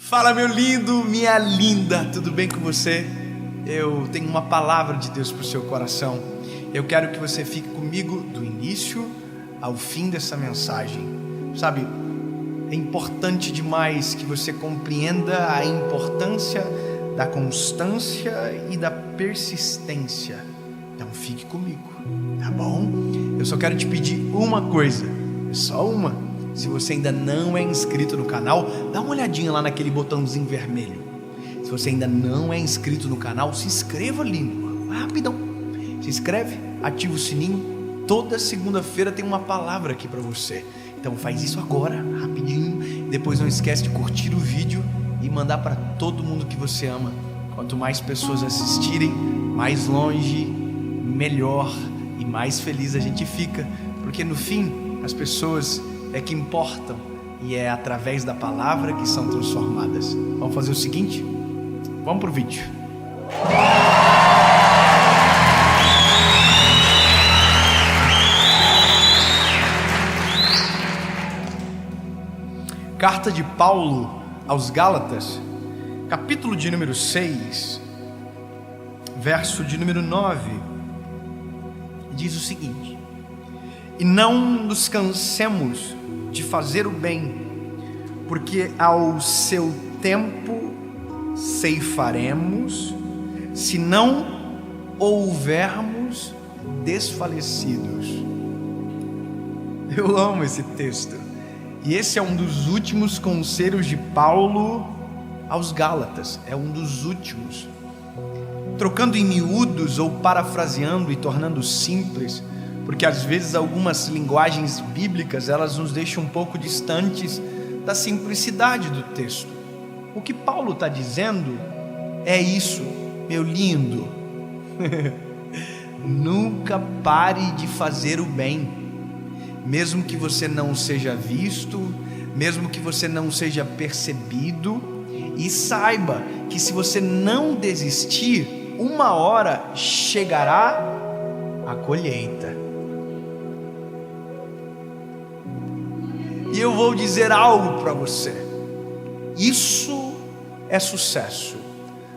Fala, meu lindo, minha linda, tudo bem com você? Eu tenho uma palavra de Deus para o seu coração. Eu quero que você fique comigo do início ao fim dessa mensagem. Sabe, é importante demais que você compreenda a importância da constância e da persistência. Então fique comigo, tá bom? Eu só quero te pedir uma coisa, é só uma. Se você ainda não é inscrito no canal, dá uma olhadinha lá naquele botãozinho vermelho. Se você ainda não é inscrito no canal, se inscreva ali, rapidão. Se inscreve, ativa o sininho. Toda segunda-feira tem uma palavra aqui para você. Então faz isso agora, rapidinho. Depois não esquece de curtir o vídeo e mandar para todo mundo que você ama. Quanto mais pessoas assistirem, mais longe, melhor e mais feliz a gente fica. Porque no fim, as pessoas é que importam, e é através da palavra que são transformadas. Vamos fazer o seguinte? Vamos pro vídeo. Carta de Paulo aos Gálatas, capítulo de número 6, verso de número 9, diz o seguinte: e não nos cansemos de fazer o bem, porque ao seu tempo ceifaremos, se não houvermos desfalecidos. Eu amo esse texto, e esse é um dos últimos conselhos de Paulo aos Gálatas, é um dos últimos. Trocando em miúdos ou parafraseando e tornando simples, porque às vezes algumas linguagens bíblicas elas nos deixam um pouco distantes da simplicidade do texto. O que Paulo está dizendo é isso, meu lindo. Nunca pare de fazer o bem, mesmo que você não seja visto, mesmo que você não seja percebido, e saiba que se você não desistir, uma hora chegará a colheita. E eu vou dizer algo para você. Isso é sucesso.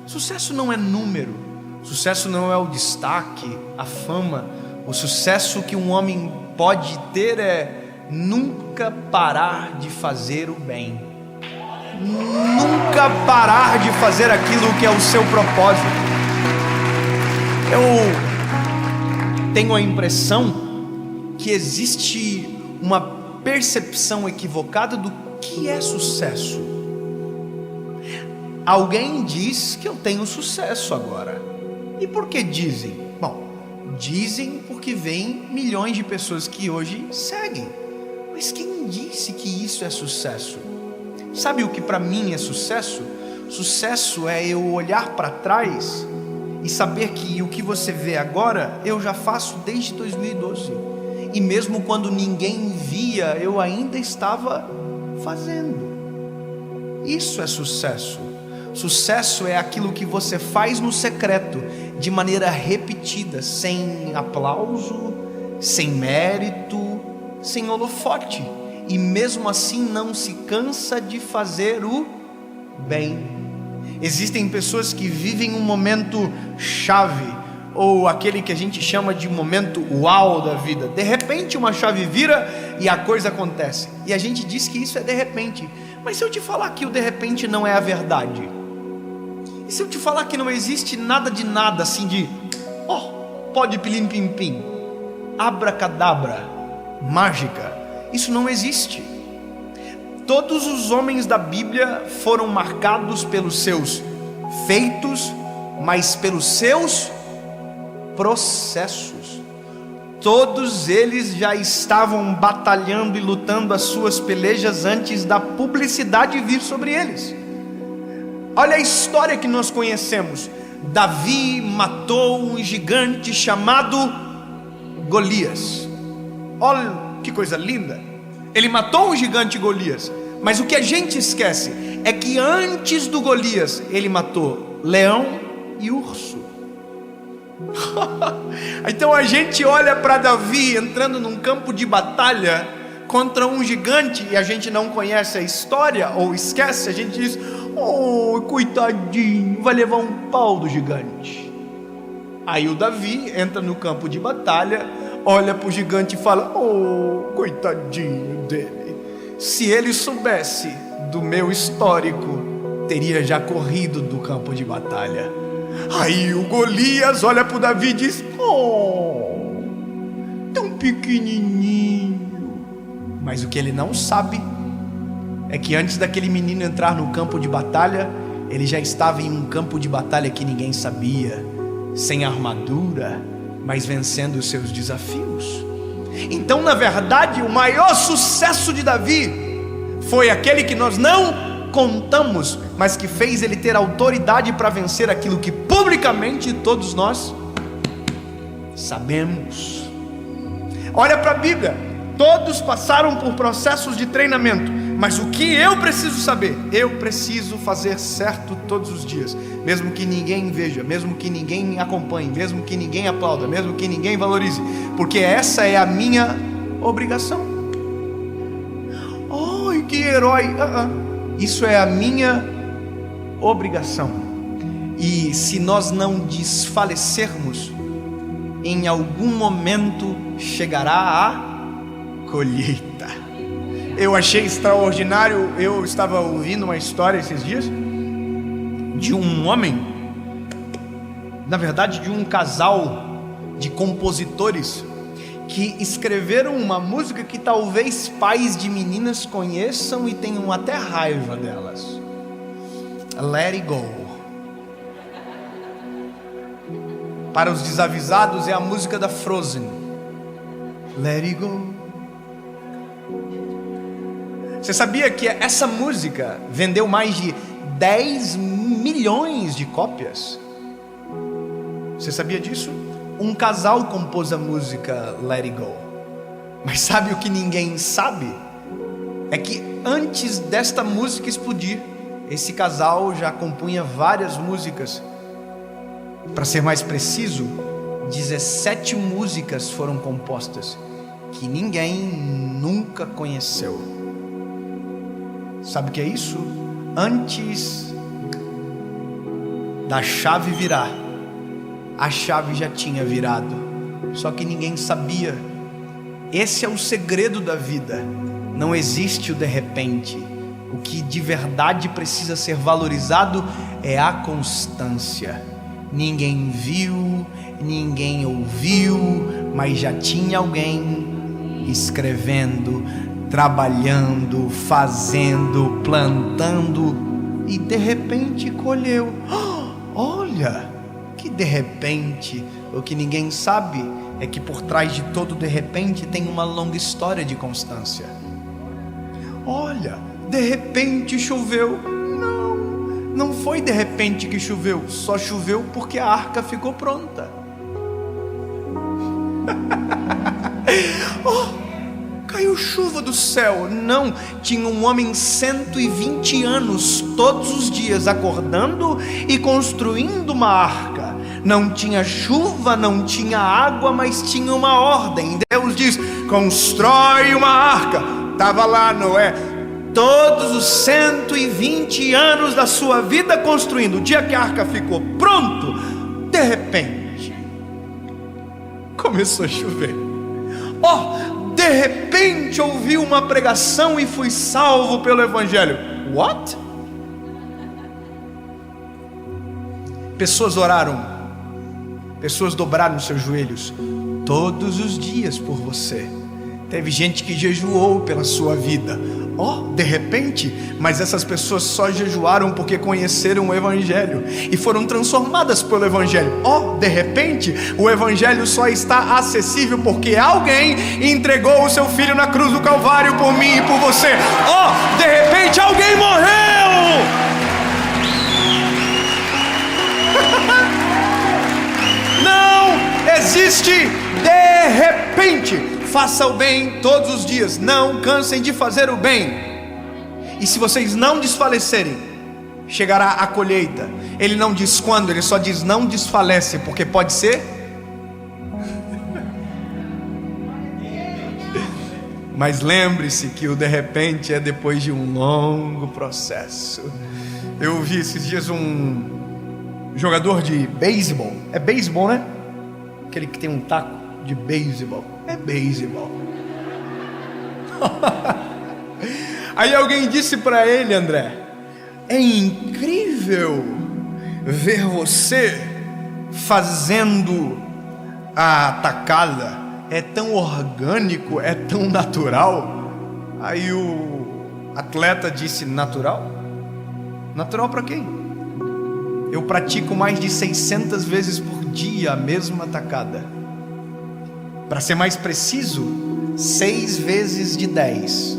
Sucesso não é número. Sucesso não é o destaque, a fama. O sucesso que um homem pode ter é nunca parar de fazer o bem. Nunca parar de fazer aquilo que é o seu propósito. Eu tenho a impressão que existe uma percepção equivocada do que é sucesso. Alguém diz que eu tenho sucesso agora. E por que dizem? Bom, dizem porque vem milhões de pessoas que hoje seguem. Mas quem disse que isso é sucesso? Sabe o que para mim é sucesso? Sucesso é eu olhar para trás e saber que o que você vê agora eu já faço desde 2012. E mesmo quando ninguém via, eu ainda estava fazendo. Isso é sucesso. Sucesso é aquilo que você faz no secreto, de maneira repetida, sem aplauso, sem mérito, sem holofote. E mesmo assim não se cansa de fazer o bem. Existem pessoas que vivem um momento chave, ou aquele que a gente chama de momento uau da vida. De repente uma chave vira e a coisa acontece, e a gente diz que isso é de repente. Mas se eu te falar que o de repente não é a verdade, e se eu te falar que não existe nada de nada, assim de pode pilim pim pim, abracadabra, mágica, isso não existe. Todos os homens da Bíblia foram marcados pelos seus feitos, mas pelos seus processos. Todos eles já estavam batalhando e lutando as suas pelejas antes da publicidade vir sobre eles. Olha a história que nós conhecemos. Davi matou um gigante chamado Golias. Olha que coisa linda. Ele matou um gigante Golias. Mas o que a gente esquece é que antes do Golias ele matou leão e urso. Então a gente olha para Davi entrando num campo de batalha contra um gigante e a gente não conhece a história ou esquece, a gente diz: Oh, coitadinho, vai levar um pau do gigante. Aí o Davi entra no campo de batalha, olha para o gigante e fala: oh, coitadinho dele. Se ele soubesse do meu histórico, teria já corrido do campo de batalha. Aí o Golias olha para o Davi e diz: oh, tão pequenininho. Mas o que ele não sabe é que antes daquele menino entrar no campo de batalha, ele já estava em um campo de batalha que ninguém sabia, sem armadura, mas vencendo os seus desafios. Então, na verdade, o maior sucesso de Davi foi aquele que nós não contamos, mas que fez ele ter autoridade para vencer aquilo que publicamente todos nós sabemos. Olha para a Bíblia, todos passaram por processos de treinamento, mas o que eu preciso saber? Eu preciso fazer certo todos os dias, mesmo que ninguém veja, mesmo que ninguém acompanhe, mesmo que ninguém aplauda, mesmo que ninguém valorize, porque essa é a minha obrigação. Ai, que herói! Isso é a minha obrigação. E se nós não desfalecermos, em algum momento chegará a colheita. Eu achei extraordinário, eu estava ouvindo uma história esses dias de um homem, na verdade de um casal de compositores que escreveram uma música que talvez pais de meninas conheçam e tenham até raiva delas. Let It Go. Para os desavisados é a música da Frozen. Let It Go. Você sabia que essa música vendeu mais de 10 milhões de cópias? Você sabia disso? Um casal compôs a música Let It Go. Mas sabe o que ninguém sabe? É que antes desta música explodir, esse casal já compunha várias músicas. Para ser mais preciso, 17 músicas foram compostas que ninguém nunca conheceu. Sabe o que é isso? Antes da chave virar, a chave já tinha virado, só que ninguém sabia. Esse é o segredo da vida. Não existe o de repente. O que de verdade precisa ser valorizado é a constância. Ninguém viu, ninguém ouviu, mas já tinha alguém escrevendo, trabalhando, fazendo, plantando, e de repente colheu. Olha, que de repente. O que ninguém sabe é que por trás de todo de repente tem uma longa história de constância. Olha, de repente choveu. Não foi de repente que choveu, só choveu porque a arca ficou pronta. Caiu chuva do céu. Não, tinha um homem 120 anos todos os dias acordando e construindo uma arca. Não tinha chuva, não tinha água, mas tinha uma ordem. Deus diz: constrói uma arca. Estava lá Noé, todos os 120 anos da sua vida construindo. O dia que a arca ficou pronto, de repente começou a chover. De repente ouvi uma pregação e fui salvo pelo Evangelho. What? Pessoas oraram, pessoas dobraram seus joelhos todos os dias por você. Teve gente que jejuou pela sua vida. De repente, mas essas pessoas só jejuaram porque conheceram o Evangelho e foram transformadas pelo Evangelho. De repente, o Evangelho só está acessível porque alguém entregou o seu filho na cruz do Calvário por mim e por você. De repente, alguém morreu. Não existe de repente. Faça o bem todos os dias, não cansem de fazer o bem. E se vocês não desfalecerem, chegará a colheita. Ele não diz quando, ele só diz não desfalece, porque pode ser. Mas lembre-se que o de repente é depois de um longo processo. Eu vi esses dias um jogador de beisebol. É beisebol, né? Aquele que tem um taco de beisebol. É beisebol. Aí alguém disse para ele, André: é incrível ver você fazendo a atacada. É tão orgânico, é tão natural. Aí o atleta disse: natural? Natural para quem? Eu pratico mais de 600 vezes por dia a mesma atacada. Para ser mais preciso, 6 vezes de 10.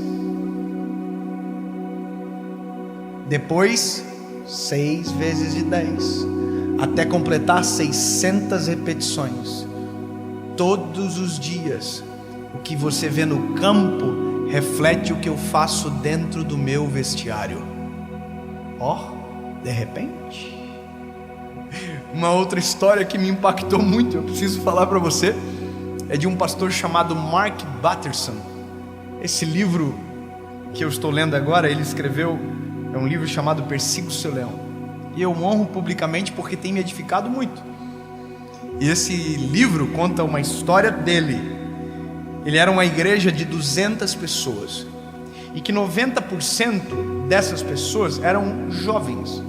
Depois, 6 vezes de 10. Até completar 600 repetições. Todos os dias. O que você vê no campo reflete o que eu faço dentro do meu vestiário. De repente. Uma outra história que me impactou muito, eu preciso falar para você, é de um pastor chamado Mark Batterson. Esse livro que eu estou lendo agora, ele escreveu, é um livro chamado Persiga o Seu Leão. E eu honro publicamente porque tem me edificado muito. E esse livro conta uma história dele. Ele era uma igreja de 200 pessoas. E que 90% dessas pessoas eram jovens.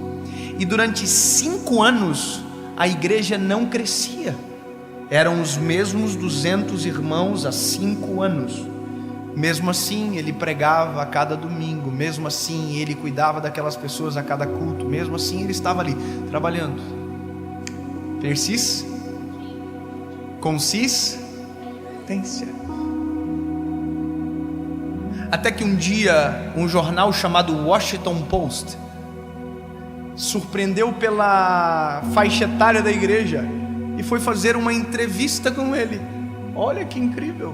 E durante 5 anos a igreja não crescia. Eram os mesmos 200 irmãos há 5 anos. Mesmo assim ele pregava a cada domingo. Mesmo assim ele cuidava daquelas pessoas a cada culto. Mesmo assim ele estava ali trabalhando. Persistência. Consistência. Até que um dia um jornal chamado Washington Post surpreendeu pela faixa etária da igreja e foi fazer uma entrevista com ele. Olha que incrível.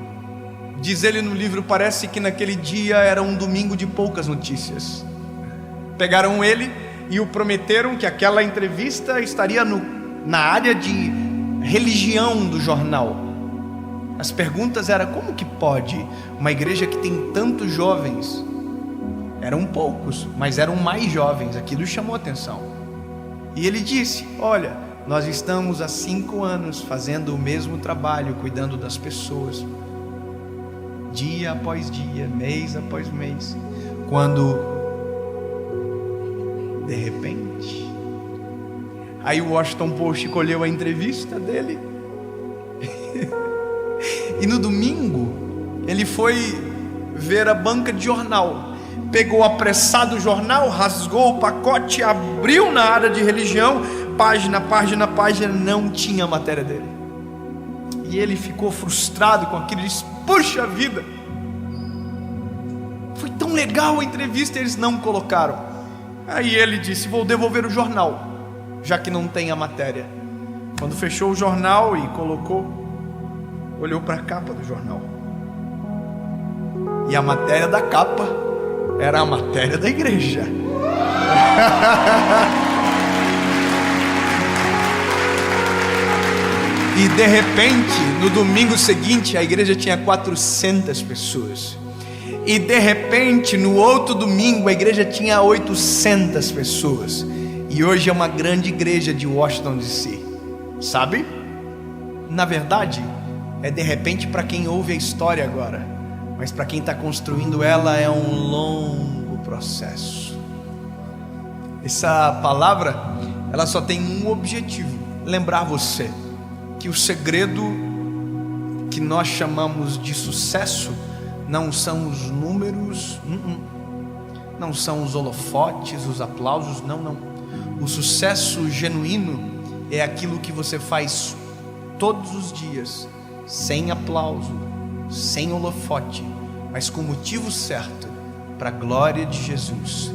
Diz ele no livro, parece que naquele dia era um domingo de poucas notícias. Pegaram ele e o prometeram que aquela entrevista estaria na área de religião do jornal. As perguntas eram: como que pode uma igreja que tem tantos jovens? Eram poucos, mas eram mais jovens. Aquilo chamou a atenção. E ele disse: olha, nós estamos há 5 anos fazendo o mesmo trabalho, cuidando das pessoas, dia após dia, mês após mês. Quando de repente, aí o Washington Post colheu a entrevista dele. E no domingo ele foi ver a banca de jornal, pegou apressado o jornal, rasgou o pacote, abriu na área de religião, página, não tinha a matéria dele. E ele ficou frustrado com aquilo, disse: puxa vida, foi tão legal a entrevista, eles não colocaram. Aí ele disse: vou devolver o jornal, já que não tem a matéria. Quando fechou o jornal e colocou, olhou para a capa do jornal, e a matéria da capa era a matéria da igreja. E de repente, no domingo seguinte, a igreja tinha 400 pessoas. E de repente, no outro domingo, a igreja tinha 800 pessoas. E hoje é uma grande igreja de Washington DC. Sabe? Na verdade, é de repente para quem ouve a história agora, mas para quem está construindo ela é um longo processo. Essa palavra, ela só tem um objetivo: lembrar você que o segredo que nós chamamos de sucesso não são os números, não são os holofotes, os aplausos, não. O sucesso genuíno é aquilo que você faz todos os dias, sem aplauso, sem holofote, mas com o motivo certo, para a glória de Jesus.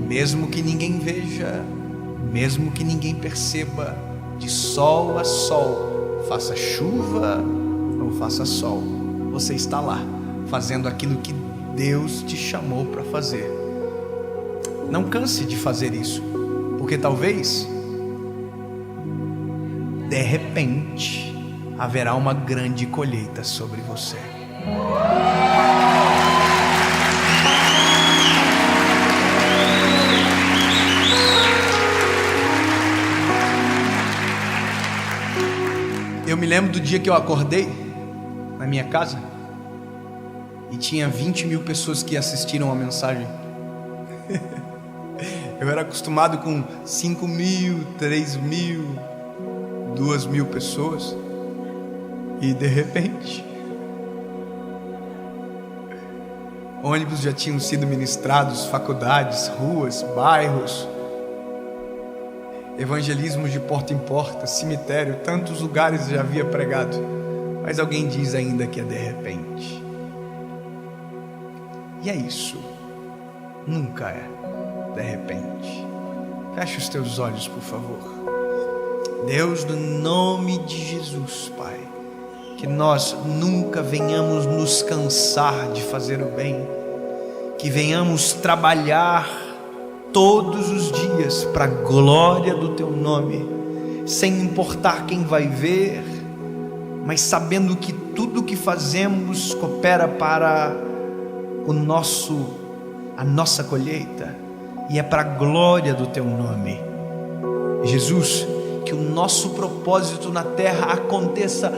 Mesmo que ninguém veja, mesmo que ninguém perceba, de sol a sol, faça chuva ou faça sol, você está lá, fazendo aquilo que Deus te chamou para fazer. Não canse de fazer isso, porque talvez, de repente, haverá uma grande colheita sobre você. Eu me lembro do dia que eu acordei na minha casa e tinha 20 mil pessoas que assistiram a mensagem. Eu era acostumado com 5 mil, 3 mil, 2 mil pessoas. E de repente, ônibus já tinham sido ministrados, faculdades, ruas, bairros, evangelismos de porta em porta, cemitério, tantos lugares já havia pregado. Mas alguém diz ainda que é de repente. E é isso. Nunca é de repente. Feche os teus olhos, por favor. Deus, no nome de Jesus, Pai, que nós nunca venhamos nos cansar de fazer o bem, que venhamos trabalhar todos os dias para a glória do Teu nome, sem importar quem vai ver, mas sabendo que tudo que fazemos coopera para a nossa colheita, e é para a glória do Teu nome. Jesus, que o nosso propósito na terra aconteça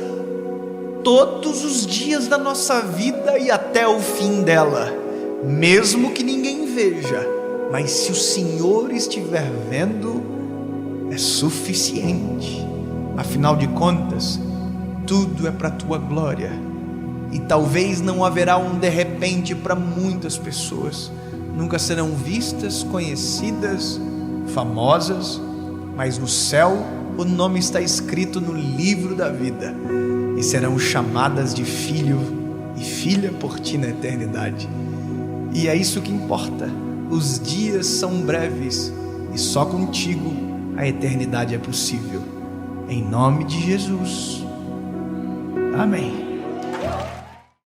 todos os dias da nossa vida e até o fim dela, mesmo que ninguém veja, mas se o Senhor estiver vendo, é suficiente. Afinal de contas, tudo é para a Tua glória, e talvez não haverá um de repente para muitas pessoas. Nunca serão vistas, conhecidas, famosas, mas no céu o nome está escrito no livro da vida, e serão chamadas de filho e filha por Ti na eternidade. E é isso que importa. Os dias são breves, e só contigo a eternidade é possível. Em nome de Jesus. Amém.